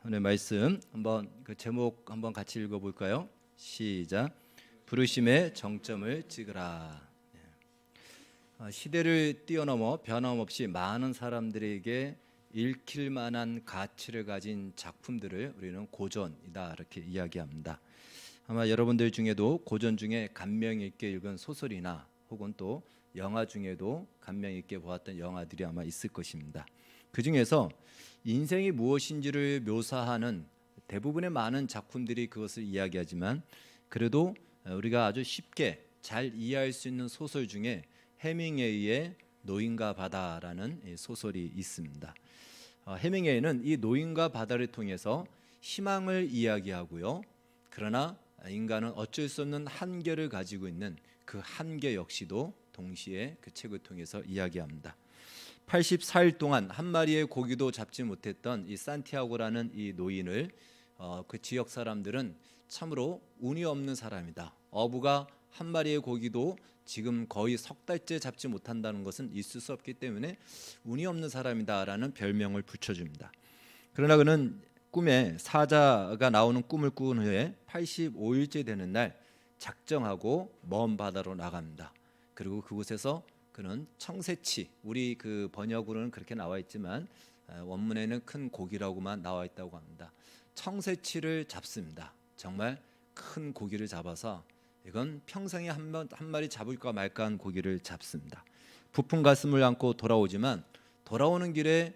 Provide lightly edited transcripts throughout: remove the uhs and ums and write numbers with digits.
오늘 말씀 한번 그 제목 한번 같이 읽어볼까요? 시작. 부르심의 정점을 찍으라. 시대를 뛰어넘어 변함없이 많은 사람들에게 읽힐 만한 가치를 가진 작품들을 우리는 고전이다 이렇게 이야기합니다. 아마 여러분들 중에도 고전 중에 감명 있게 읽은 소설이나 혹은 또 영화 중에도 감명 있게 보았던 영화들이 아마 있을 것입니다. 그 중에서 인생이 무엇인지를 묘사하는 대부분의 많은 작품들이 그것을 이야기하지만 그래도 우리가 아주 쉽게 잘 이해할 수 있는 소설 중에 해밍웨이의 노인과 바다라는 소설이 있습니다. 해밍웨이는 이 노인과 바다를 통해서 희망을 이야기하고요. 그러나 인간은 어쩔 수 없는 한계를 가지고 있는 그 한계 역시도 동시에 그 책을 통해서 이야기합니다. 84일 동안 한 마리의 고기도 잡지 못했던 이 산티아고라는 이 노인을 그 지역 사람들은 참으로 운이 없는 사람이다. 어부가 한 마리의 고기도 지금 거의 석 달째 잡지 못한다는 것은 있을 수 없기 때문에 운이 없는 사람이다라는 별명을 붙여줍니다. 그러나 그는 꿈에 사자가 나오는 꿈을 꾼 후에 85일째 되는 날 작정하고 먼 바다로 나갑니다. 그리고 그곳에서 그는 청새치, 우리 그 번역으로는 그렇게 나와 있지만 원문에는 큰 고기라고만 나와 있다고 합니다. 청새치를 잡습니다. 정말 큰 고기를 잡아서 이건 평생에 한 마리 잡을까 말까한 고기를 잡습니다. 부푼 가슴을 안고 돌아오지만 돌아오는 길에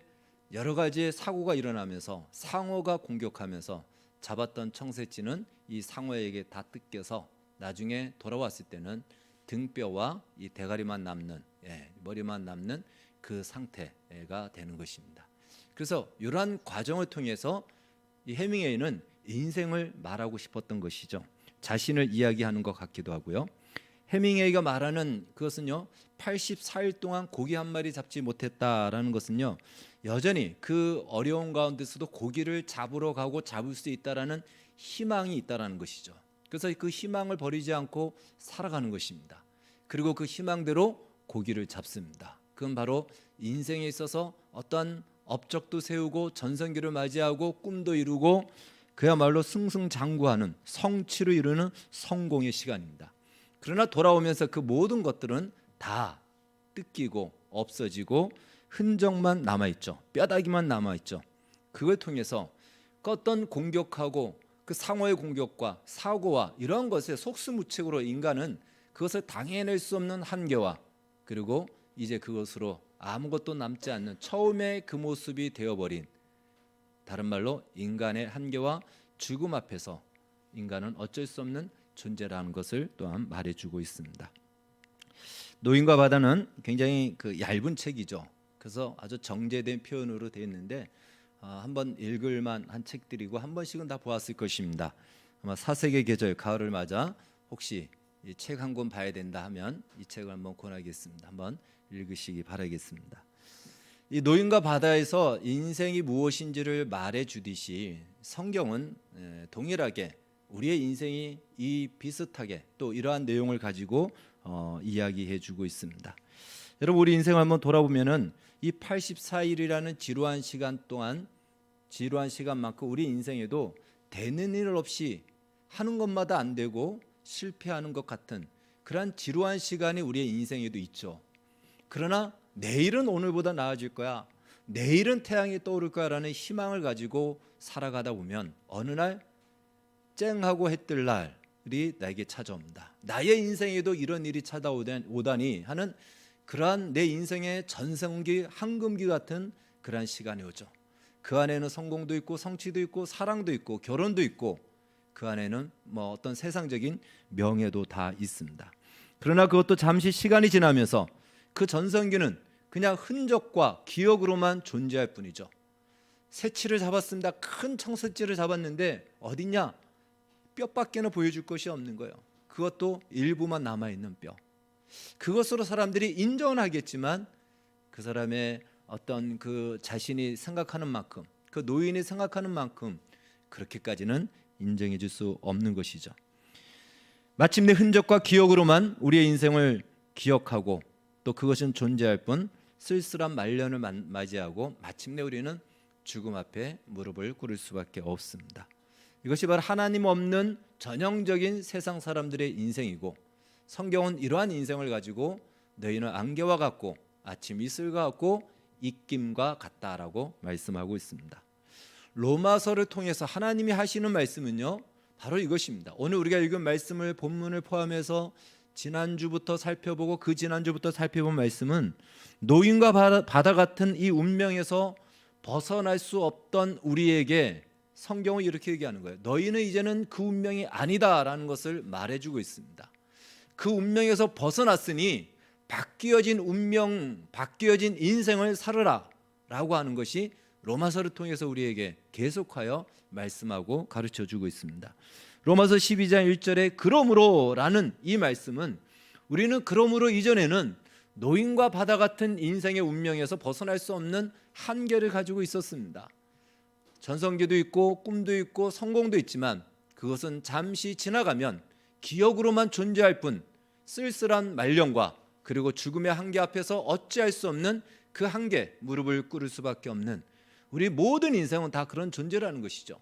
여러 가지의 사고가 일어나면서 상어가 공격하면서 잡았던 청새치는 이 상어에게 다 뜯겨서 나중에 돌아왔을 때는 등뼈와 이 대가리만 남는, 머리만 남는 그 상태가 되는 것입니다. 그래서 이러한 과정을 통해서 이 해밍웨이는 인생을 말하고 싶었던 것이죠. 자신을 이야기하는 것 같기도 하고요. 해밍웨이가 말하는 그것은요, 84일 동안 고기 한 마리 잡지 못했다라는 것은요, 여전히 그 어려운 가운데서도 고기를 잡으러 가고 잡을 수 있다라는 희망이 있다라는 것이죠. 그래서 그 희망을 버리지 않고 살아가는 것입니다. 그리고 그 희망대로 고기를 잡습니다. 그건 바로 인생에 있어서 어떤 업적도 세우고 전성기를 맞이하고 꿈도 이루고 그야말로 승승장구하는 성취를 이루는 성공의 시간입니다. 그러나 돌아오면서 그 모든 것들은 다 뜯기고 없어지고 흔적만 남아있죠. 뼈다귀만 남아있죠. 그걸 통해서 어떤 공격하고 그 상어의 공격과 사고와 이런 것에 속수무책으로 인간은 그것을 당해낼 수 없는 한계와 그리고 이제 그것으로 아무것도 남지 않는 처음의 그 모습이 되어버린, 다른 말로 인간의 한계와 죽음 앞에서 인간은 어쩔 수 없는 존재라는 것을 또한 말해주고 있습니다. 노인과 바다는 굉장히 그 얇은 책이죠. 그래서 아주 정제된 표현으로 되어 있는데 한번 읽을만 한 책들이고 한 번씩은 다 보았을 것입니다. 아마 사색의 계절 가을을 맞아 혹시 이 책 한 권 봐야 된다 하면 이 책을 한번 권하겠습니다. 한번 읽으시기 바라겠습니다. 이 노인과 바다에서 인생이 무엇인지를 말해주듯이 성경은 동일하게 우리의 인생이 이 비슷하게 또 이러한 내용을 가지고 이야기해주고 있습니다. 여러분, 우리 인생을 한번 돌아보면은 이 84일이라는 지루한 시간 동안, 지루한 시간만큼 우리 인생에도 되는 일 없이 하는 것마다 안 되고 실패하는 것 같은 그러한 지루한 시간이 우리의 인생에도 있죠. 그러나 내일은 오늘보다 나아질 거야, 내일은 태양이 떠오를 거야라는 희망을 가지고 살아가다 보면 어느 날 쨍하고 해 뜰 날이 나에게 찾아옵니다. 나의 인생에도 이런 일이 찾아오다니 하는 그러한 내 인생의 전성기, 황금기 같은 그러한 시간이 오죠. 그 안에는 성공도 있고 성취도 있고 사랑도 있고 결혼도 있고 그 안에는 어떤 세상적인 명예도 다 있습니다. 그러나 그것도 잠시 시간이 지나면서 그 전성기는 그냥 흔적과 기억으로만 존재할 뿐이죠. 새치를 잡았습니다. 큰 청새치를 잡았는데 어딨냐? 뼈밖에는 보여줄 것이 없는 거예요. 그것도 일부만 남아있는 뼈. 그것으로 사람들이 인정은 하겠지만 그 사람의 어떤 그 자신이 생각하는 만큼, 그 노인이 생각하는 만큼 그렇게까지는 인정해 줄 수 없는 것이죠. 마침내 흔적과 기억으로만 우리의 인생을 기억하고 또 그것은 존재할 뿐 쓸쓸한 말년을 맞이하고 마침내 우리는 죽음 앞에 무릎을 꿇을 수밖에 없습니다. 이것이 바로 하나님 없는 전형적인 세상 사람들의 인생이고, 성경은 이러한 인생을 가지고 너희는 안개와 같고 아침 이슬과 같고 입김과 같다라고 말씀하고 있습니다. 로마서를 통해서 하나님이 하시는 말씀은요, 바로 이것입니다. 오늘 우리가 읽은 말씀을 본문을 포함해서 지난주부터 살펴보고 그 지난주부터 살펴본 말씀은 노인과 바다 같은 이 운명에서 벗어날 수 없던 우리에게 성경은 이렇게 얘기하는 거예요. 너희는 이제는 그 운명이 아니다라는 것을 말해주고 있습니다. 그 운명에서 벗어났으니 바뀌어진 운명, 바뀌어진 인생을 살아라 라고 하는 것이 로마서를 통해서 우리에게 계속하여 말씀하고 가르쳐주고 있습니다. 로마서 12장 1절에 그러므로 라는 이 말씀은, 우리는 그러므로 이전에는 노인과 바다 같은 인생의 운명에서 벗어날 수 없는 한계를 가지고 있었습니다. 전성기도 있고 꿈도 있고 성공도 있지만 그것은 잠시 지나가면 기억으로만 존재할 뿐 쓸쓸한 말년과 그리고 죽음의 한계 앞에서 어찌할 수 없는 그 한계, 무릎을 꿇을 수밖에 없는 우리 모든 인생은 다 그런 존재라는 것이죠.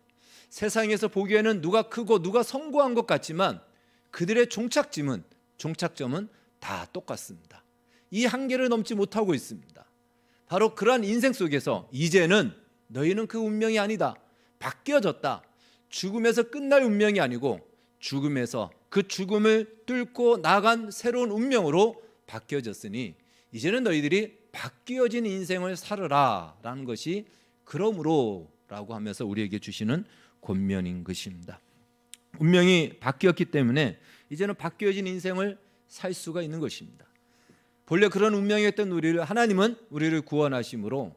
세상에서 보기에는 누가 크고 누가 성공한 것 같지만 그들의 종착점은 다 똑같습니다. 이 한계를 넘지 못하고 있습니다. 바로 그러한 인생 속에서 이제는 너희는 그 운명이 아니다, 바뀌어졌다, 죽음에서 끝날 운명이 아니고 죽음에서 그 죽음을 뚫고 나간 새로운 운명으로 바뀌어졌으니 이제는 너희들이 바뀌어진 인생을 살아라 라는 것이 그러므로 라고 하면서 우리에게 주시는 권면인 것입니다. 운명이 바뀌었기 때문에 이제는 바뀌어진 인생을 살 수가 있는 것입니다. 본래 그런 운명이었던 우리를 하나님은 우리를 구원하심으로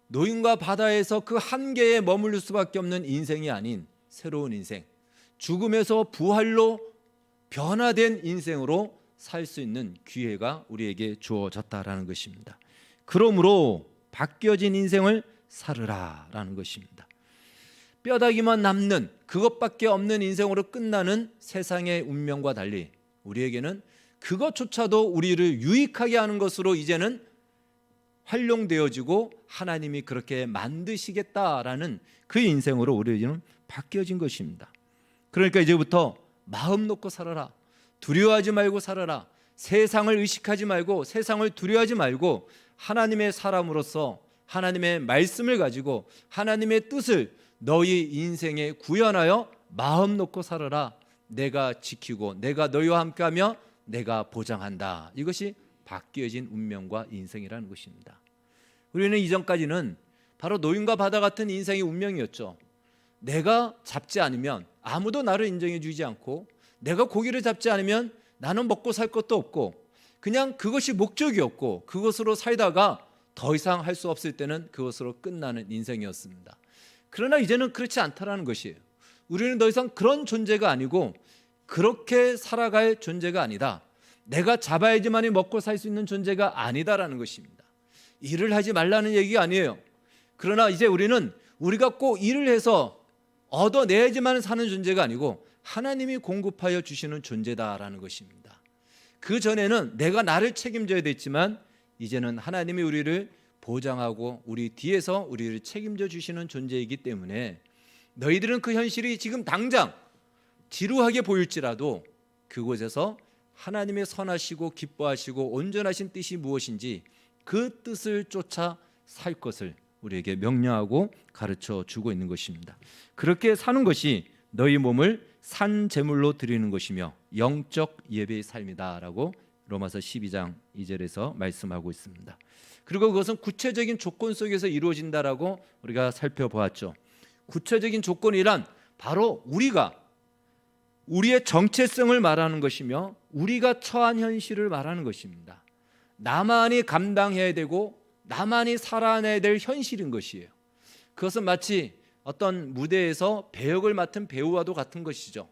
노인과 바다에서 그 한계에 머무를 수밖에 없는 인생이 아닌 새로운 인생, 죽음에서 부활로 변화된 인생으로 살 수 있는 기회가 우리에게 주어졌다라는 것입니다. 그러므로 바뀌어진 인생을 살으라라는 것입니다. 뼈다귀만 남는 그것밖에 없는 인생으로 끝나는 세상의 운명과 달리 우리에게는 그것조차도 우리를 유익하게 하는 것으로 이제는 활용되어지고 하나님이 그렇게 만드시겠다라는 그 인생으로 우리는 바뀌어진 것입니다. 그러니까 이제부터 마음 놓고 살아라, 두려워하지 말고 살아라, 세상을 의식하지 말고 세상을 두려워하지 말고 하나님의 사람으로서 하나님의 말씀을 가지고 하나님의 뜻을 너희 인생에 구현하여 마음 놓고 살아라. 내가 지키고 내가 너희와 함께하며 내가 보장한다. 이것이 바뀌어진 운명과 인생이라는 것입니다. 우리는 이전까지는 바로 노인과 바다 같은 인생의 운명이었죠. 내가 잡지 않으면 아무도 나를 인정해 주지 않고, 내가 고기를 잡지 않으면 나는 먹고 살 것도 없고, 그냥 그것이 목적이었고 그것으로 살다가 더 이상 할 수 없을 때는 그것으로 끝나는 인생이었습니다. 그러나 이제는 그렇지 않다라는 것이에요. 우리는 더 이상 그런 존재가 아니고 그렇게 살아갈 존재가 아니다. 내가 잡아야지만이 먹고 살 수 있는 존재가 아니다라는 것입니다. 일을 하지 말라는 얘기가 아니에요. 그러나 이제 우리는 우리가 꼭 일을 해서 얻어내야지만 사는 존재가 아니고 하나님이 공급하여 주시는 존재다라는 것입니다. 그 전에는 내가 나를 책임져야 됐지만 이제는 하나님이 우리를 보장하고 우리 뒤에서 우리를 책임져 주시는 존재이기 때문에 너희들은 그 현실이 지금 당장 지루하게 보일지라도 그곳에서 하나님의 선하시고 기뻐하시고 온전하신 뜻이 무엇인지 그 뜻을 쫓아 살 것을 우리에게 명령하고 가르쳐 주고 있는 것입니다. 그렇게 사는 것이 너희 몸을 산 제물로 드리는 것이며 영적 예배의 삶이다라고 로마서 12장 2절에서 말씀하고 있습니다. 그리고 그것은 구체적인 조건 속에서 이루어진다라고 우리가 살펴보았죠. 구체적인 조건이란 바로 우리의 정체성을 말하는 것이며 우리가 처한 현실을 말하는 것입니다. 나만이 감당해야 되고 나만이 살아내야 될 현실인 것이에요. 그것은 마치 어떤 무대에서 배역을 맡은 배우와도 같은 것이죠.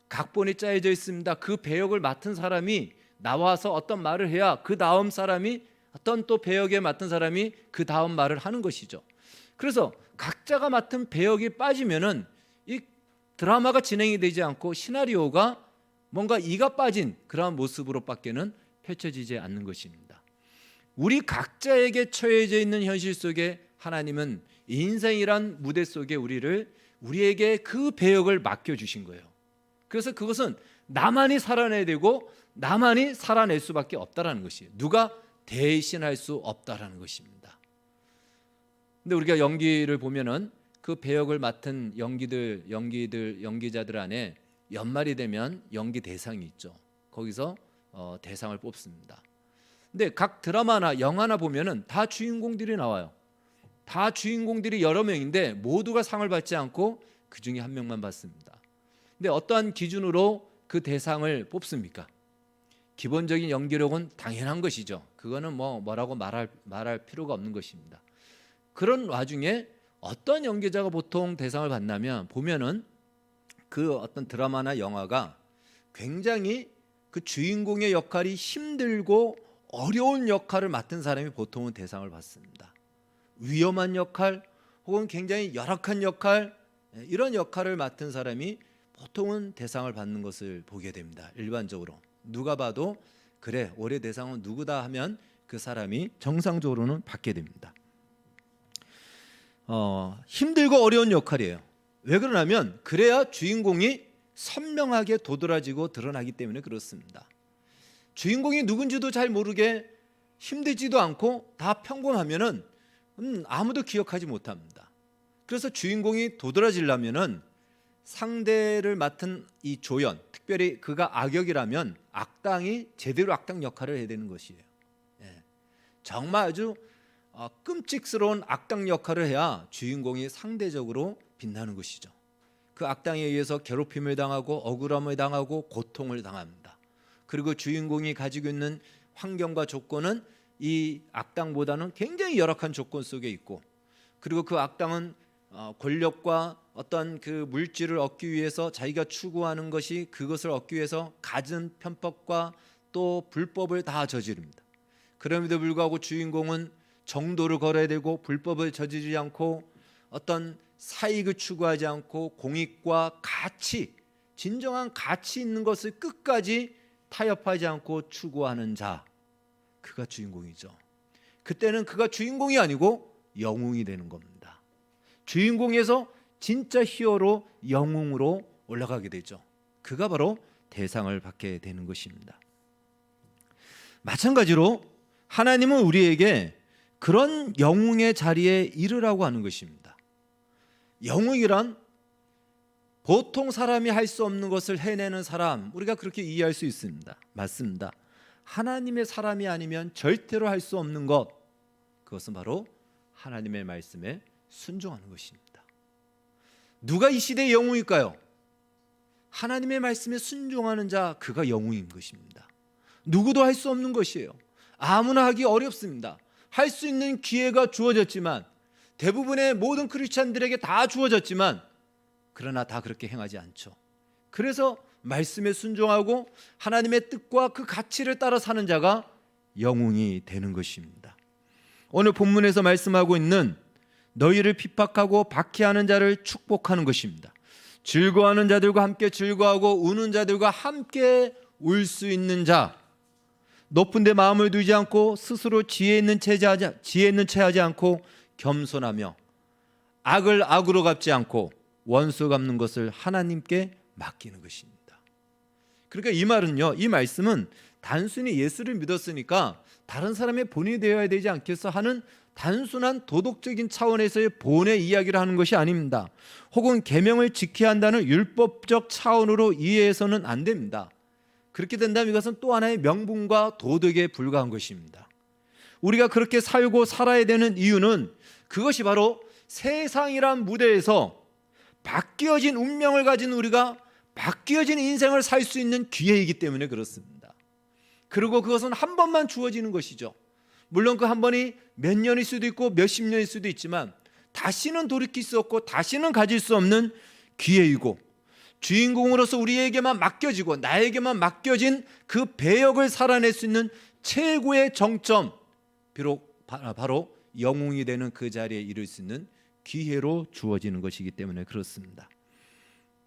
각본이 짜여져 있습니다. 그 배역을 맡은 사람이 나와서 어떤 말을 해야 그 다음 사람이 어떤 또 배역에 맡은 사람이 그 다음 말을 하는 것이죠. 그래서 각자가 맡은 배역이 빠지면은 이 드라마가 진행이 되지 않고 시나리오가 뭔가 이가 빠진 그러한 모습으로밖에는 펼쳐지지 않는 것입니다. 우리 각자에게 처해져 있는 현실 속에 하나님은 인생이란 무대 속에 우리에게 그 배역을 맡겨주신 거예요. 그래서 그것은 나만이 살아내야 되고 나만이 살아낼 수밖에 없다라는 것이에요. 누가 대신할 수 없다라는 것입니다. 근데 우리가 연기를 보면은 그 배역을 맡은 연기자들 안에 연말이 되면 연기 대상이 있죠. 거기서 대상을 뽑습니다. 근데 각 드라마나 영화나 보면은 다 주인공들이 나와요. 다 주인공들이 여러 명인데 모두가 상을 받지 않고 그 중에 한 명만 받습니다. 근데 어떠한 기준으로 그 대상을 뽑습니까? 기본적인 연기력은 당연한 것이죠. 그거는 뭐라고 말할 필요가 없는 것입니다. 그런 와중에 어떤 연기자가 보통 대상을 받냐면 보면은 그 어떤 드라마나 영화가 굉장히 그 주인공의 역할이 힘들고 어려운 역할을 맡은 사람이 보통은 대상을 받습니다. 위험한 역할 혹은 굉장히 열악한 역할, 이런 역할을 맡은 사람이 보통은 대상을 받는 것을 보게 됩니다. 일반적으로 누가 봐도 그래 올해 대상은 누구다 하면 그 사람이 정상적으로는 받게 됩니다. 힘들고 어려운 역할이에요. 왜 그러냐면 그래야 주인공이 선명하게 도드라지고 드러나기 때문에 그렇습니다. 주인공이 누군지도 잘 모르게 힘들지도 않고 다 평범하면은 아무도 기억하지 못합니다. 그래서 주인공이 도드라지려면은 상대를 맡은 이 조연, 특별히 그가 악역이라면 악당이 제대로 악당 역할을 해야 되는 것이에요. 정말 아주 끔찍스러운 악당 역할을 해야 주인공이 상대적으로 빛나는 것이죠. 그 악당에 의해서 괴롭힘을 당하고 억울함을 당하고 고통을 당합니다. 그리고 주인공이 가지고 있는 환경과 조건은 이 악당보다는 굉장히 열악한 조건 속에 있고, 그리고 그 악당은 권력과 어떤 그 물질을 얻기 위해서 자기가 추구하는 것이 그것을 얻기 위해서 갖은 편법과 또 불법을 다 저지릅니다. 그럼에도 불구하고 주인공은 정도를 걸어야 되고 불법을 저지르지 않고 어떤 사익을 추구하지 않고 공익과 가치, 진정한 가치 있는 것을 끝까지 타협하지 않고 추구하는 자, 그가 주인공이죠. 그때는 그가 주인공이 아니고 영웅이 되는 겁니다. 주인공에서 진짜 히어로 영웅으로 올라가게 되죠. 그가 바로 대상을 받게 되는 것입니다. 마찬가지로 하나님은 우리에게 그런 영웅의 자리에 이르라고 하는 것입니다. 영웅이란 보통 사람이 할 수 없는 것을 해내는 사람, 우리가 그렇게 이해할 수 있습니다. 맞습니다. 하나님의 사람이 아니면 절대로 할 수 없는 것, 그것은 바로 하나님의 말씀에 순종하는 것입니다. 누가 이 시대의 영웅일까요? 하나님의 말씀에 순종하는 자, 그가 영웅인 것입니다. 누구도 할 수 없는 것이에요. 아무나 하기 어렵습니다. 할 수 있는 기회가 주어졌지만, 대부분의 모든 크리스찬들에게 다 주어졌지만, 그러나 다 그렇게 행하지 않죠. 그래서 말씀에 순종하고 하나님의 뜻과 그 가치를 따라 사는 자가 영웅이 되는 것입니다. 오늘 본문에서 말씀하고 있는 너희를 핍박하고 박해하는 자를 축복하는 것입니다. 즐거워하는 자들과 함께 즐거워하고 우는 자들과 함께 울 수 있는 자, 높은 데 마음을 두지 않고 스스로 지혜 있는 채 하지 않고 겸손하며 악을 악으로 갚지 않고 원수 갚는 것을 하나님께 맡기는 것입니다. 그러니까 이 말은요, 이 말씀은 단순히 예수를 믿었으니까 다른 사람의 본이 되어야 되지 않겠어 하는 단순한 도덕적인 차원에서의 본의 이야기를 하는 것이 아닙니다. 혹은 계명을 지켜야 한다는 율법적 차원으로 이해해서는 안 됩니다. 그렇게 된다면 이것은 또 하나의 명분과 도덕에 불과한 것입니다. 우리가 그렇게 살고 살아야 되는 이유는 그것이 바로 세상이란 무대에서 바뀌어진 운명을 가진 우리가 바뀌어진 인생을 살 수 있는 기회이기 때문에 그렇습니다. 그리고 그것은 한 번만 주어지는 것이죠. 물론 그 한 번이 몇 년일 수도 있고 몇십 년일 수도 있지만 다시는 돌이킬 수 없고 다시는 가질 수 없는 기회이고, 주인공으로서 우리에게만 맡겨지고 나에게만 맡겨진 그 배역을 살아낼 수 있는 최고의 정점, 비록 바로 영웅이 되는 그 자리에 이를 수 있는 기회로 주어지는 것이기 때문에 그렇습니다.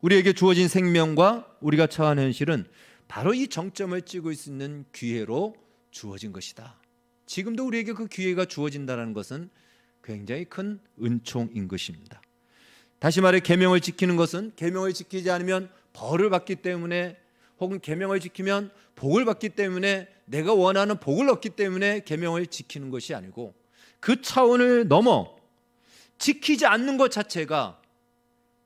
우리에게 주어진 생명과 우리가 처한 현실은 바로 이 정점을 찍을 수 있는 기회로 주어진 것이다. 지금도 우리에게 그 기회가 주어진다는 것은 굉장히 큰 은총인 것입니다. 다시 말해 계명을 지키는 것은 계명을 지키지 않으면 벌을 받기 때문에, 혹은 계명을 지키면 복을 받기 때문에, 내가 원하는 복을 얻기 때문에 계명을 지키는 것이 아니고, 그 차원을 넘어 지키지 않는 것 자체가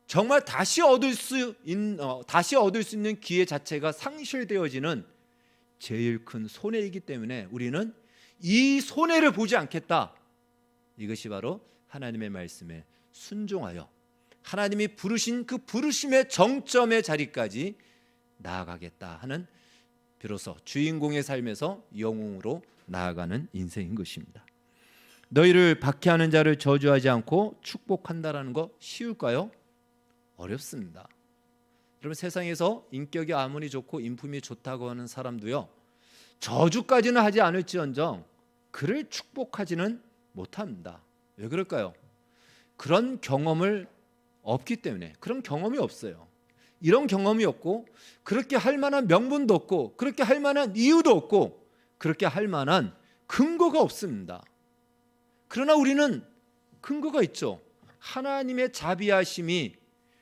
정말 다시 얻을 수 있는 기회 자체가 상실되어지는 제일 큰 손해이기 때문에 우리는 이 손해를 보지 않겠다. 이것이 바로 하나님의 말씀에 순종하여 하나님이 부르신 그 부르심의 정점의 자리까지 나아가겠다 하는, 비로소 주인공의 삶에서 영웅으로 나아가는 인생인 것입니다. 너희를 박해하는 자를 저주하지 않고 축복한다라는 거 쉬울까요? 어렵습니다. 여러분, 세상에서 인격이 아무리 좋고 인품이 좋다고 하는 사람도요, 저주까지는 하지 않을지언정 그를 축복하지는 못합니다. 왜 그럴까요? 그런 경험을 없기 때문에. 그런 경험이 없어요. 이런 경험이 없고, 그렇게 할 만한 명분도 없고, 그렇게 할 만한 이유도 없고, 그렇게 할 만한 근거가 없습니다. 그러나 우리는 근거가 있죠. 하나님의 자비하심이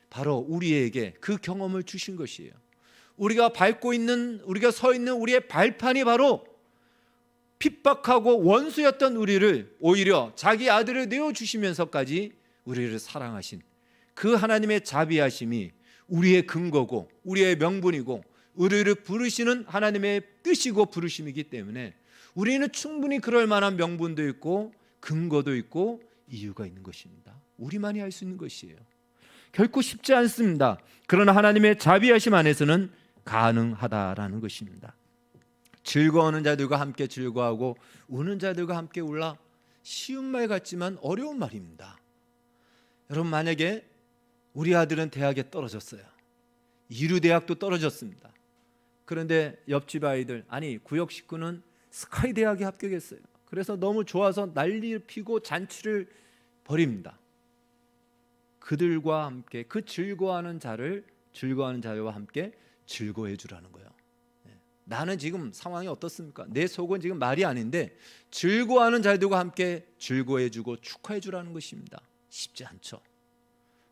바로 우리에게 그 경험을 주신 것이에요. 우리가 서 있는 우리의 발판이 바로 핍박하고 원수였던 우리를 오히려 자기 아들을 내어주시면서까지 우리를 사랑하신 그 하나님의 자비하심이 우리의 근거고, 우리의 명분이고, 우리를 부르시는 하나님의 뜻이고 부르심이기 때문에 우리는 충분히 그럴 만한 명분도 있고 근거도 있고 이유가 있는 것입니다. 우리만이 할 수 있는 것이에요. 결코 쉽지 않습니다. 그러나 하나님의 자비하심 안에서는 가능하다라는 것입니다. 즐거워하는 자들과 함께 즐거워하고 우는 자들과 함께 울라. 쉬운 말 같지만 어려운 말입니다. 여러분, 만약에 우리 아들은 대학에 떨어졌어요. 이류대학도 떨어졌습니다. 그런데 옆집 아이들, 아니 구역 식구는 스카이 대학에 합격했어요. 그래서 너무 좋아서 난리를 피고 잔치를 벌입니다. 그들과 함께, 그 즐거워하는 자와 함께 즐거워해 주라는 거예요. 나는 지금 상황이 어떻습니까? 내 속은 지금 말이 아닌데 즐거워하는 자들과 함께 즐거워해 주고 축하해 주라는 것입니다. 쉽지 않죠.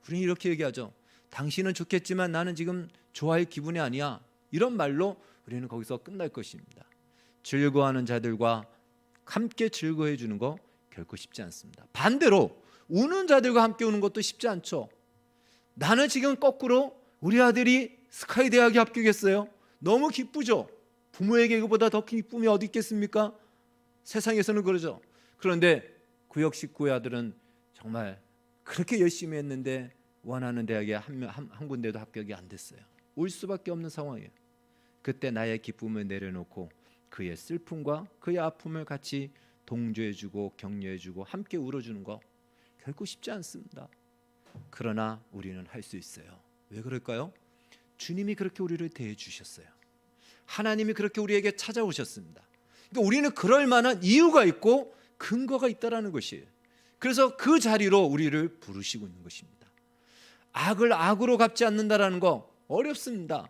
우리는 이렇게 얘기하죠. 당신은 좋겠지만 나는 지금 좋아할 기분이 아니야. 이런 말로 우리는 거기서 끝날 것입니다. 즐거워하는 자들과 함께 즐거워해 주는 거 결코 쉽지 않습니다. 반대로 우는 자들과 함께 우는 것도 쉽지 않죠. 나는 지금 거꾸로 우리 아들이 스카이 대학에 합격했어요. 너무 기쁘죠. 부모에게 이거보다 더 기쁨이 어디 있겠습니까? 세상에서는 그러죠. 그런데 구역 식구의 아들은 정말 그렇게 열심히 했는데 원하는 대학에 한 군데도 합격이 안 됐어요. 울 수밖에 없는 상황이에요. 그때 나의 기쁨을 내려놓고 그의 슬픔과 그의 아픔을 같이 동조해주고 격려해주고 함께 울어주는 거 결코 쉽지 않습니다. 그러나 우리는 할 수 있어요. 왜 그럴까요? 주님이 그렇게 우리를 대해 주셨어요. 하나님이 그렇게 우리에게 찾아오셨습니다. 그러니까 우리는 그럴 만한 이유가 있고 근거가 있다라는 것이에요. 그래서 그 자리로 우리를 부르시고 있는 것입니다. 악을 악으로 갚지 않는다라는 거 어렵습니다.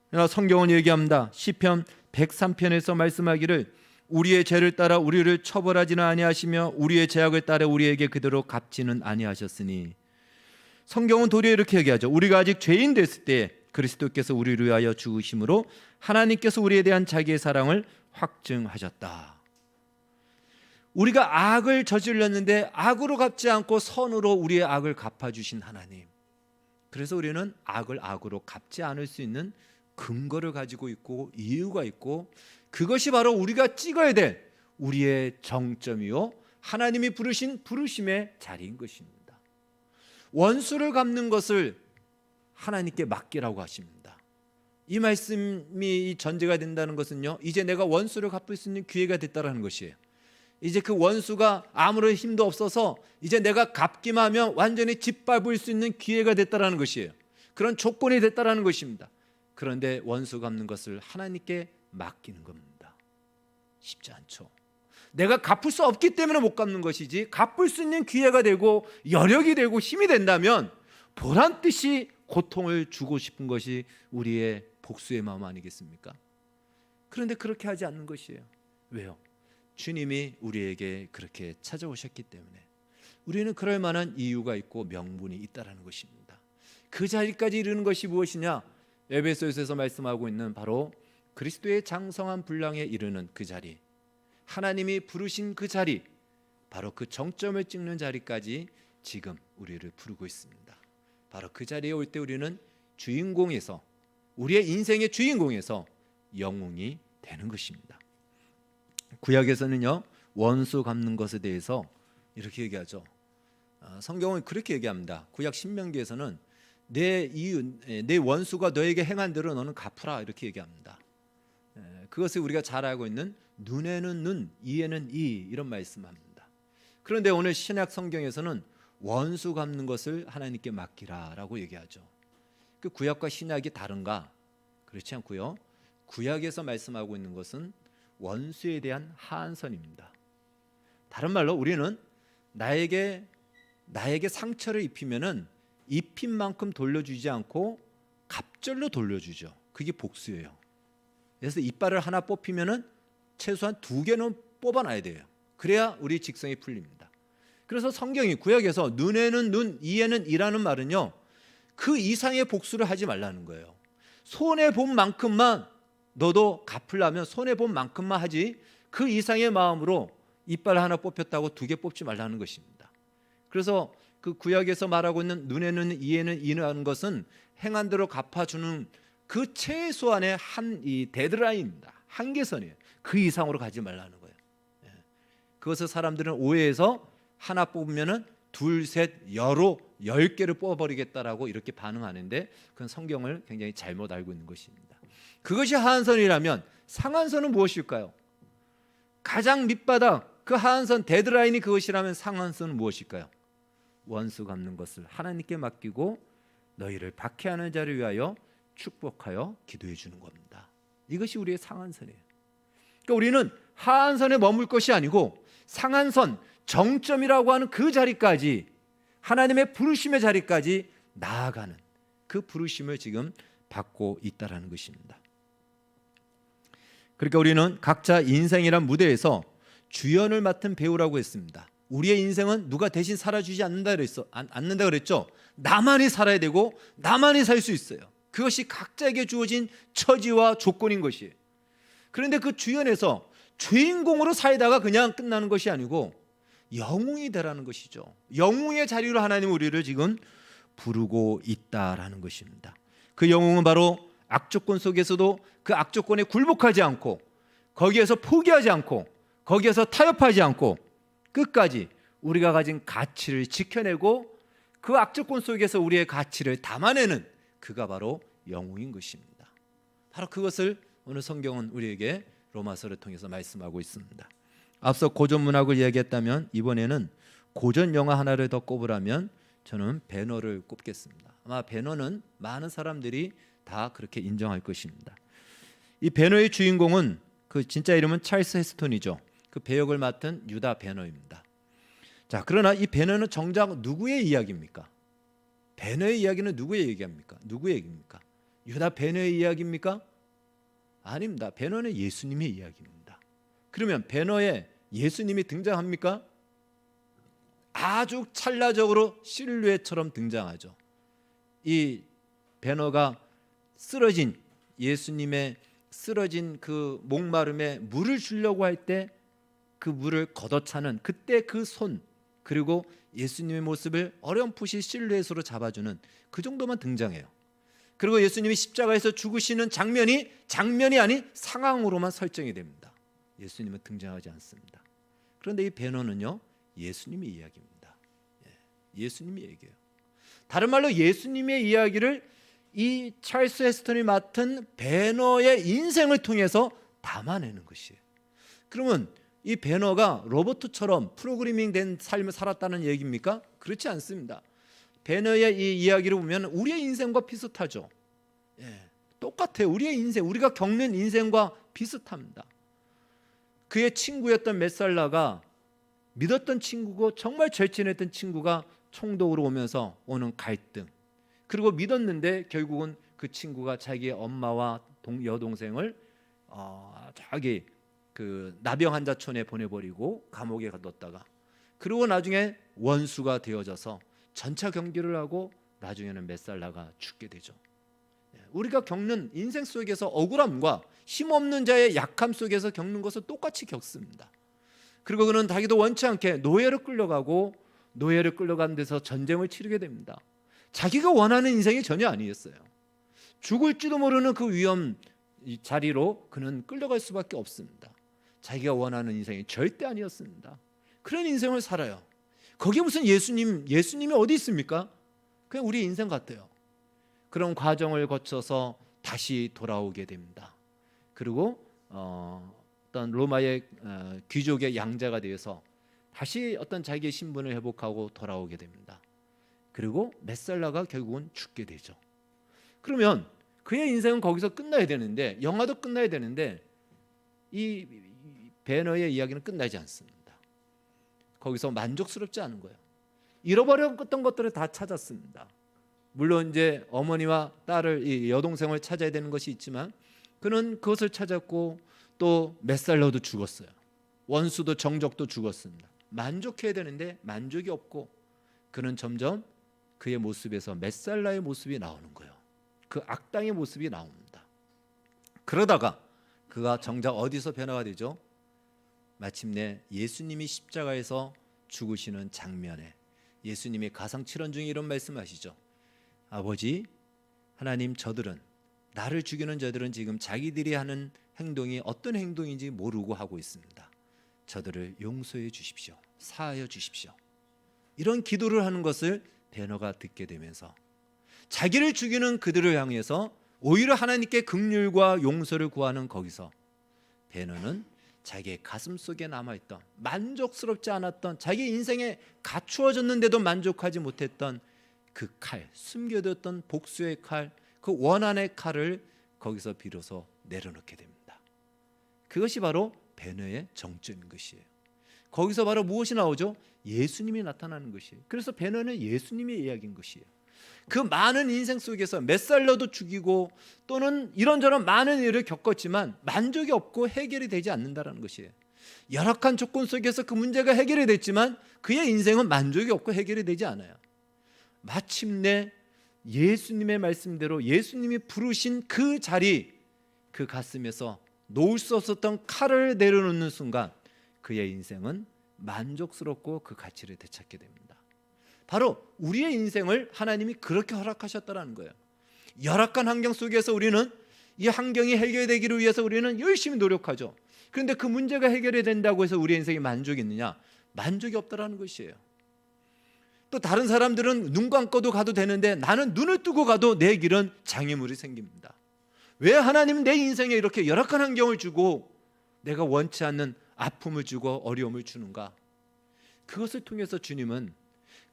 그러나 성경은 얘기합니다. 시편 103편에서 말씀하기를 우리의 죄를 따라 우리를 처벌하지는 아니하시며 우리의 죄악을 따라 우리에게 그대로 갚지는 아니하셨으니, 성경은 도리어 이렇게 얘기하죠. 우리가 아직 죄인 됐을 때 그리스도께서 우리를 위하여 죽으심으로 하나님께서 우리에 대한 자기의 사랑을 확증하셨다. 우리가 악을 저질렀는데 악으로 갚지 않고 선으로 우리의 악을 갚아주신 하나님. 그래서 우리는 악을 악으로 갚지 않을 수 있는 근거를 가지고 있고 이유가 있고, 그것이 바로 우리가 찍어야 될 우리의 정점이요 하나님이 부르신 부르심의 자리인 것입니다. 원수를 갚는 것을 하나님께 맡기라고 하십니다. 이 말씀이 전제가 된다는 것은요, 이제 내가 원수를 갚을 수 있는 기회가 됐다라는 것이에요. 이제 그 원수가 아무런 힘도 없어서 이제 내가 갚기만 하면 완전히 짓밟을 수 있는 기회가 됐다라는 것이에요. 그런 조건이 됐다라는 것입니다. 그런데 원수 갚는 것을 하나님께 맡기는 겁니다. 쉽지 않죠. 내가 갚을 수 없기 때문에 못 갚는 것이지, 갚을 수 있는 기회가 되고 여력이 되고 힘이 된다면 보란 듯이 고통을 주고 싶은 것이 우리의 복수의 마음 아니겠습니까? 그런데 그렇게 하지 않는 것이에요. 왜요? 주님이 우리에게 그렇게 찾아오셨기 때문에, 우리는 그럴 만한 이유가 있고 명분이 있다라는 것입니다. 그 자리까지 이르는 것이 무엇이냐? 에베소서에서 말씀하고 있는 바로 그리스도의 장성한 분량에 이르는 그 자리, 하나님이 부르신 그 자리, 바로 그 정점을 찍는 자리까지 지금 우리를 부르고 있습니다. 바로 그 자리에 올 때 우리는 주인공에서, 우리의 인생의 주인공에서 영웅이 되는 것입니다. 구약에서는요, 원수 갚는 것에 대해서 이렇게 얘기하죠. 성경은 그렇게 얘기합니다. 구약 신명기에서는 내 원수가 너에게 행한 대로 너는 갚으라, 이렇게 얘기합니다. 그것을 우리가 잘 알고 있는 눈에는 눈, 이에는 이, 이런 말씀합니다. 그런데 오늘 신약 성경에서는 원수 갚는 것을 하나님께 맡기라라고 얘기하죠. 그 구약과 신약이 다른가? 그렇지 않고요. 구약에서 말씀하고 있는 것은 원수에 대한 하한선입니다. 다른 말로 우리는 나에게 상처를 입히면은 입힌 만큼 돌려주지 않고 갑절로 돌려주죠. 그게 복수예요. 그래서 이빨을 하나 뽑히면은 최소한 2개는 뽑아놔야 돼요. 그래야 우리 직성이 풀립니다. 그래서 성경이 구약에서 눈에는 눈, 이에는 이라는 말은요, 그 이상의 복수를 하지 말라는 거예요. 손해 본 만큼만 너도 갚으려면 손해 본 만큼만 하지, 그 이상의 마음으로 이빨 하나 뽑혔다고 2개 뽑지 말라는 것입니다. 그래서 그 구약에서 말하고 있는 눈에는 이에는 이라는 것은 행한 대로 갚아주는 그 최소한의 이 데드라인입니다. 한계선이에요. 그 이상으로 가지 말라는 거예요. 그것을 사람들은 오해해서 하나 뽑으면은 2, 3, 여러 10개를 뽑아버리겠다라고 이렇게 반응하는데, 그건 성경을 굉장히 잘못 알고 있는 것입니다. 그것이 하한선이라면 상한선은 무엇일까요? 가장 밑바닥, 그 하한선 데드라인이 그것이라면 상한선은 무엇일까요? 원수 갚는 것을 하나님께 맡기고 너희를 박해하는 자를 위하여 축복하여 기도해 주는 겁니다. 이것이 우리의 상한선이에요. 그러니까 우리는 하한선에 머물 것이 아니고 상한선, 정점이라고 하는 그 자리까지, 하나님의 부르심의 자리까지 나아가는 그 부르심을 지금 받고 있다라는 것입니다. 그러니까 우리는 각자 인생이란 무대에서 주연을 맡은 배우라고 했습니다. 우리의 인생은 누가 대신 살아주지 않는다 그랬죠. 나만이 살아야 되고 나만이 살 수 있어요. 그것이 각자에게 주어진 처지와 조건인 것이에요. 그런데 그 주연에서 주인공으로 살다가 그냥 끝나는 것이 아니고 영웅이 되라는 것이죠. 영웅의 자리로 하나님 우리를 지금 부르고 있다라는 것입니다. 그 영웅은 바로 악조건 속에서도 그 악조건에 굴복하지 않고, 거기에서 포기하지 않고, 거기에서 타협하지 않고 끝까지 우리가 가진 가치를 지켜내고 그 악조건 속에서 우리의 가치를 담아내는 그가 바로 영웅인 것입니다. 바로 그것을 오늘 성경은 우리에게 로마서를 통해서 말씀하고 있습니다. 앞서 고전 문학을 이야기했다면 이번에는 고전 영화 하나를 더 꼽으라면 저는 배너를 꼽겠습니다. 아마 배너는 많은 사람들이 다 그렇게 인정할 것입니다. 이 배너의 주인공은 그 진짜 이름은 찰스 헤스톤이죠. 그 배역을 맡은 유다 배너입니다. 자, 그러나 이 배너는 정작 누구의 이야기입니까? 배너의 이야기는 누구의 얘기입니까? 누구의 얘기입니까? 유다 배너의 이야기입니까? 아닙니다. 배너는 예수님의 이야기입니다. 그러면 배너에 예수님이 등장합니까? 아주 찰나적으로 실루엣처럼 등장하죠. 이 배너가 예수님의 쓰러진 그 목마름에 물을 주려고 할 때 그 물을 걷어차는 그때 그 손, 그리고 예수님의 모습을 어렴풋이 실루엣으로 잡아주는 그 정도만 등장해요. 그리고 예수님이 십자가에서 죽으시는 장면이 아닌 상황으로만 설정이 됩니다. 예수님은 등장하지 않습니다. 그런데 이 배너는요, 예수님의 이야기입니다. 예수님의 얘기예요. 다른 말로 예수님의 이야기를 이 찰스 헤스턴이 맡은 배너의 인생을 통해서 담아내는 것이에요. 그러면 이 배너가 로버트처럼 프로그래밍 된 삶을 살았다는 얘기입니까? 그렇지 않습니다. 배너의 이 이야기를 보면 우리의 인생과 비슷하죠. 똑같아요. 우리의 인생, 우리가 겪는 인생과 비슷합니다. 그의 친구였던 메살라가 믿었던 친구고 정말 절친했던 친구가 총독으로 오면서 오는 갈등, 그리고 믿었는데 결국은 그 친구가 자기의 엄마와 여동생을 자기 그 나병 환자촌에 보내버리고 감옥에 가뒀다가 그리고 나중에 원수가 되어져서 전차 경기를 하고 나중에는 메살라가 죽게 되죠. 우리가 겪는 인생 속에서 억울함과 힘없는 자의 약함 속에서 겪는 것을 똑같이 겪습니다. 그리고 그는 자기도 원치 않게 노예로 끌려가고 노예를 끌려간 데서 전쟁을 치르게 됩니다. 자기가 원하는 인생이 전혀 아니었어요. 죽을지도 모르는 그 위험 자리로 그는 끌려갈 수밖에 없습니다. 자기가 원하는 인생이 절대 아니었습니다. 그런 인생을 살아요. 거기에 무슨 예수님이 어디 있습니까? 그냥 우리 인생 같아요. 그런 과정을 거쳐서 다시 돌아오게 됩니다. 그리고 어떤 로마의 귀족의 양자가 되어서 다시 어떤 자기의 신분을 회복하고 돌아오게 됩니다. 그리고 메살라가 결국은 죽게 되죠. 그러면 그의 인생은 거기서 끝나야 되는데, 영화도 끝나야 되는데 이 배너의 이야기는 끝나지 않습니다. 거기서 만족스럽지 않은 거예요. 잃어버렸던 것들을 다 찾았습니다. 물론 이제 어머니와 딸을, 이 여동생을 찾아야 되는 것이 있지만 그는 그것을 찾았고 또 메살라도 죽었어요. 원수도 정적도 죽었습니다. 만족해야 되는데 만족이 없고 그는 점점 그의 모습에서 메살라의 모습이 나오는 거예요. 그 악당의 모습이 나옵니다. 그러다가 그가 정작 어디서 변화가 되죠? 마침내 예수님이 십자가에서 죽으시는 장면에 예수님이 가상칠언 중에 이런 말씀하시죠. 아버지 하나님, 저들은, 나를 죽이는 자들은 지금 자기들이 하는 행동이 어떤 행동인지 모르고 하고 있습니다. 저들을 용서해 주십시오. 사하여 주십시오. 이런 기도를 하는 것을 베너가 듣게 되면서 자기를 죽이는 그들을 향해서 오히려 하나님께 긍휼과 용서를 구하는 거기서 베너는 자기의 가슴 속에 남아있던, 만족스럽지 않았던, 자기 인생에 갖추어졌는데도 만족하지 못했던 그 칼, 숨겨뒀던 복수의 칼, 그 원한의 칼을 거기서 비로소 내려놓게 됩니다. 그것이 바로 베너의 정점인 것이에요. 거기서 바로 무엇이 나오죠? 예수님이 나타나는 것이에요. 그래서 베너는 예수님의 이야기인 것이에요. 그 많은 인생 속에서 메살라도 죽이고 또는 이런저런 많은 일을 겪었지만 만족이 없고 해결이 되지 않는다는 것이에요. 열악한 조건 속에서 그 문제가 해결이 됐지만 그의 인생은 만족이 없고 해결이 되지 않아요. 마침내 예수님의 말씀대로 예수님이 부르신 그 자리, 그 가슴에서 놓을 수 없었던 칼을 내려놓는 순간 그의 인생은 만족스럽고 그 가치를 되찾게 됩니다. 바로 우리의 인생을 하나님이 그렇게 허락하셨다는 거예요. 열악한 환경 속에서 우리는 이 환경이 해결되기를 위해서 우리는 열심히 노력하죠. 그런데 그 문제가 해결이 된다고 해서 우리 인생에 만족이 있느냐? 만족이 없다라는 것이에요. 또 다른 사람들은 눈 감고도 가도 되는데 나는 눈을 뜨고 가도 내 길은 장애물이 생깁니다. 왜 하나님은 내 인생에 이렇게 열악한 환경을 주고 내가 원치 않는 아픔을 주고 어려움을 주는가? 그것을 통해서 주님은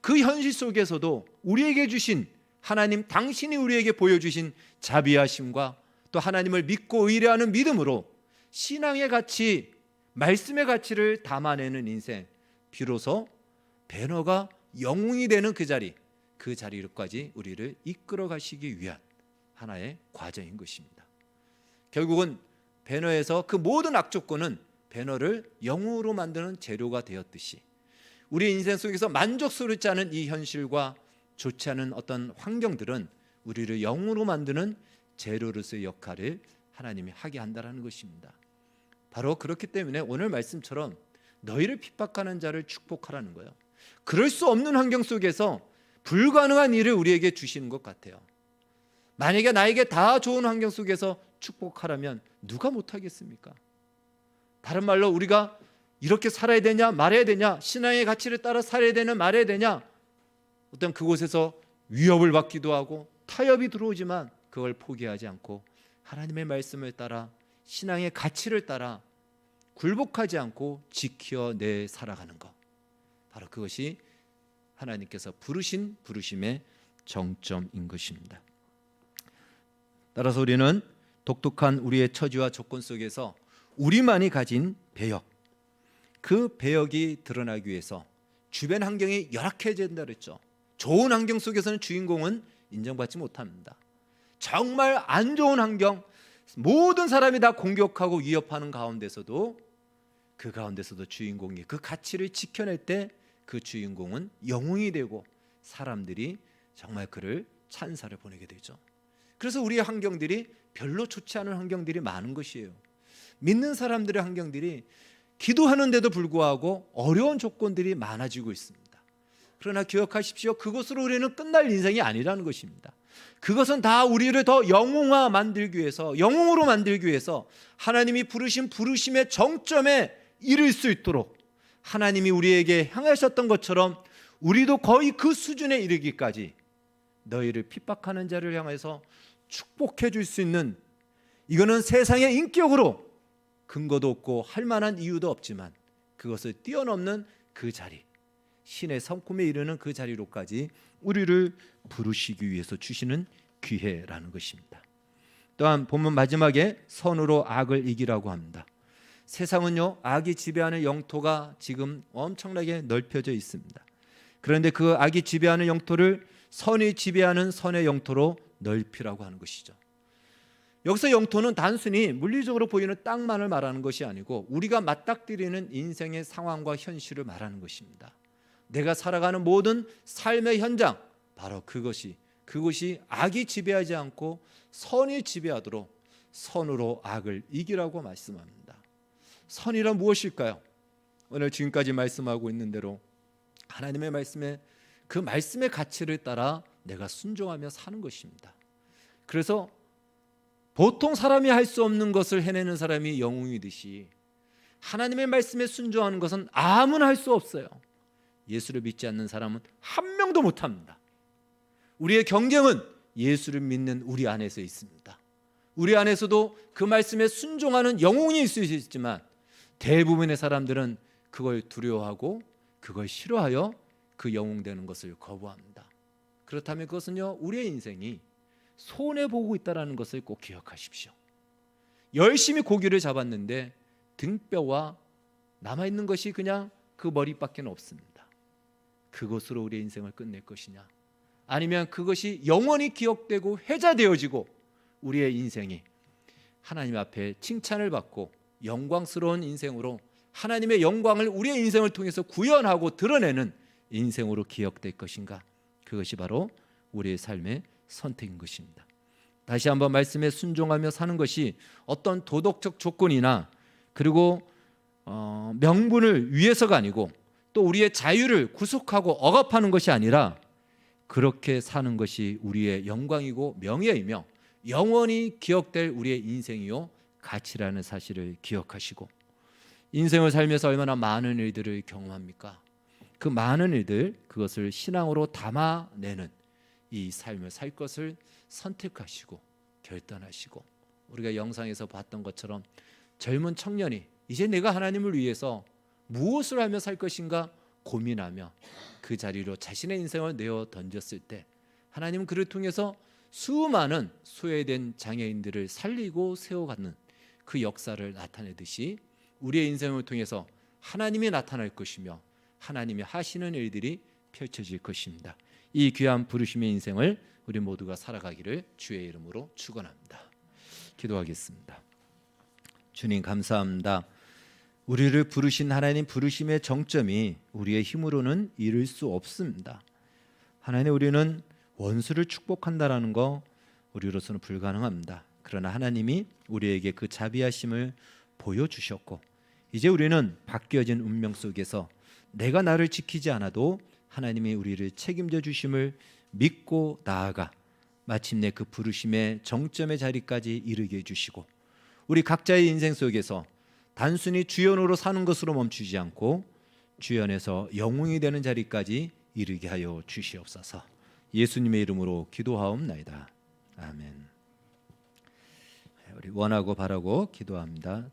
그 현실 속에서도 우리에게 주신 하나님, 당신이 우리에게 보여주신 자비하심과 또 하나님을 믿고 의뢰하는 믿음으로 신앙의 가치, 말씀의 가치를 담아내는 인생, 비로소 베너가 영웅이 되는 그 자리로까지 우리를 이끌어 가시기 위한 하나의 과정인 것입니다. 결국은 베너에서 그 모든 악조건은 베너를 영웅으로 만드는 재료가 되었듯이 우리 인생 속에서 만족스럽지 않은 이 현실과 좋지 않은 어떤 환경들은 우리를 영웅으로 만드는 재료로서의 역할을 하나님이 하게 한다는 것입니다. 바로 그렇기 때문에 오늘 말씀처럼 너희를 핍박하는 자를 축복하라는 거예요. 그럴 수 없는 환경 속에서 불가능한 일을 우리에게 주시는 것 같아요. 만약에 나에게 다 좋은 환경 속에서 축복하라면 누가 못하겠습니까? 다른 말로 우리가 이렇게 살아야 되냐 말아야 되냐, 신앙의 가치를 따라 살아야 되냐 말아야 되냐, 어떤 그곳에서 위협을 받기도 하고 타협이 들어오지만 그걸 포기하지 않고 하나님의 말씀을 따라 신앙의 가치를 따라 굴복하지 않고 지켜내 살아가는 것, 바로 그것이 하나님께서 부르신 부르심의 정점인 것입니다. 따라서 우리는 독특한 우리의 처지와 조건 속에서 우리만이 가진 배역, 그 배역이 드러나기 위해서 주변 환경이 열악해진다 그랬죠. 좋은 환경 속에서는 주인공은 인정받지 못합니다. 정말 안 좋은 환경, 모든 사람이 다 공격하고 위협하는 가운데서도 그 가운데서도 주인공이 그 가치를 지켜낼 때 그 주인공은 영웅이 되고 사람들이 정말 그를 찬사를 보내게 되죠. 그래서 우리의 환경들이 별로 좋지 않은 환경들이 많은 것이에요. 믿는 사람들의 환경들이 기도하는데도 불구하고 어려운 조건들이 많아지고 있습니다. 그러나 기억하십시오. 그것으로 우리는 끝날 인생이 아니라는 것입니다. 그것은 다 우리를 더 영웅화 만들기 위해서, 영웅으로 만들기 위해서 하나님이 부르신 부르심의 정점에 이를 수 있도록 하나님이 우리에게 향하셨던 것처럼 우리도 거의 그 수준에 이르기까지 너희를 핍박하는 자를 향해서 축복해 줄 수 있는, 이거는 세상의 인격으로 근거도 없고 할 만한 이유도 없지만 그것을 뛰어넘는 그 자리, 신의 성품에 이르는 그 자리로까지 우리를 부르시기 위해서 주시는 기회라는 것입니다. 또한 본문 마지막에 선으로 악을 이기라고 합니다. 세상은요, 악이 지배하는 영토가 지금 엄청나게 넓혀져 있습니다. 그런데 그 악이 지배하는 영토를 선이 지배하는 선의 영토로 넓히라고 하는 것이죠. 여기서 영토는 단순히 물리적으로 보이는 땅만을 말하는 것이 아니고 우리가 맞닥뜨리는 인생의 상황과 현실을 말하는 것입니다. 내가 살아가는 모든 삶의 현장, 바로 그것이 악이 지배하지 않고 선이 지배하도록 선으로 악을 이기라고 말씀합니다. 선이란 무엇일까요? 오늘 지금까지 말씀하고 있는 대로 하나님의 말씀에, 그 말씀의 가치를 따라 내가 순종하며 사는 것입니다. 그래서 보통 사람이 할 수 없는 것을 해내는 사람이 영웅이듯이 하나님의 말씀에 순종하는 것은 아무나 할 수 없어요. 예수를 믿지 않는 사람은 한 명도 못합니다. 우리의 경쟁은 예수를 믿는 우리 안에서 있습니다. 우리 안에서도 그 말씀에 순종하는 영웅이 있을 수 있지만 대부분의 사람들은 그걸 두려워하고 그걸 싫어하여 그 영웅 되는 것을 거부합니다. 그렇다면 그것은요, 우리의 인생이 손해보고 있다는 것을 꼭 기억하십시오. 열심히 고기를 잡았는데 등뼈와 남아있는 것이 그냥 그 머리밖에 없습니다. 그것으로 우리의 인생을 끝낼 것이냐, 아니면 그것이 영원히 기억되고 회자되어지고 우리의 인생이 하나님 앞에 칭찬을 받고 영광스러운 인생으로 하나님의 영광을 우리의 인생을 통해서 구현하고 드러내는 인생으로 기억될 것인가, 그것이 바로 우리의 삶의 선택인 것입니다. 다시 한번 말씀에 순종하며 사는 것이 어떤 도덕적 조건이나 그리고 명분을 위해서가 아니고 또 우리의 자유를 구속하고 억압하는 것이 아니라 그렇게 사는 것이 우리의 영광이고 명예이며 영원히 기억될 우리의 인생이요 가치라는 사실을 기억하시고, 인생을 살면서 얼마나 많은 일들을 경험합니까? 그 많은 일들, 그것을 신앙으로 담아내는 이 삶을 살 것을 선택하시고 결단하시고, 우리가 영상에서 봤던 것처럼 젊은 청년이 이제 내가 하나님을 위해서 무엇을 하며 살 것인가 고민하며 그 자리로 자신의 인생을 내어 던졌을 때 하나님은 그를 통해서 수많은 소외된 장애인들을 살리고 세워가는 그 역사를 나타내듯이 우리의 인생을 통해서 하나님이 나타날 것이며 하나님이 하시는 일들이 펼쳐질 것입니다. 이 귀한 부르심의 인생을 우리 모두가 살아가기를 주의 이름으로 축원합니다. 기도하겠습니다. 주님 감사합니다. 우리를 부르신 하나님 부르심의 정점이 우리의 힘으로는 이룰 수 없습니다. 하나님, 우리는 원수를 축복한다라는 거 우리로서는 불가능합니다. 그러나 하나님이 우리에게 그 자비하심을 보여주셨고 이제 우리는 바뀌어진 운명 속에서 내가 나를 지키지 않아도 하나님이 우리를 책임져 주심을 믿고 나아가 마침내 그 부르심의 정점의 자리까지 이르게 해주시고 우리 각자의 인생 속에서 단순히 주연으로 사는 것으로 멈추지 않고 주연에서 영웅이 되는 자리까지 이르게 하여 주시옵소서. 예수님의 이름으로 기도하옵나이다. 아멘. 우리 원하고 바라고 기도합니다.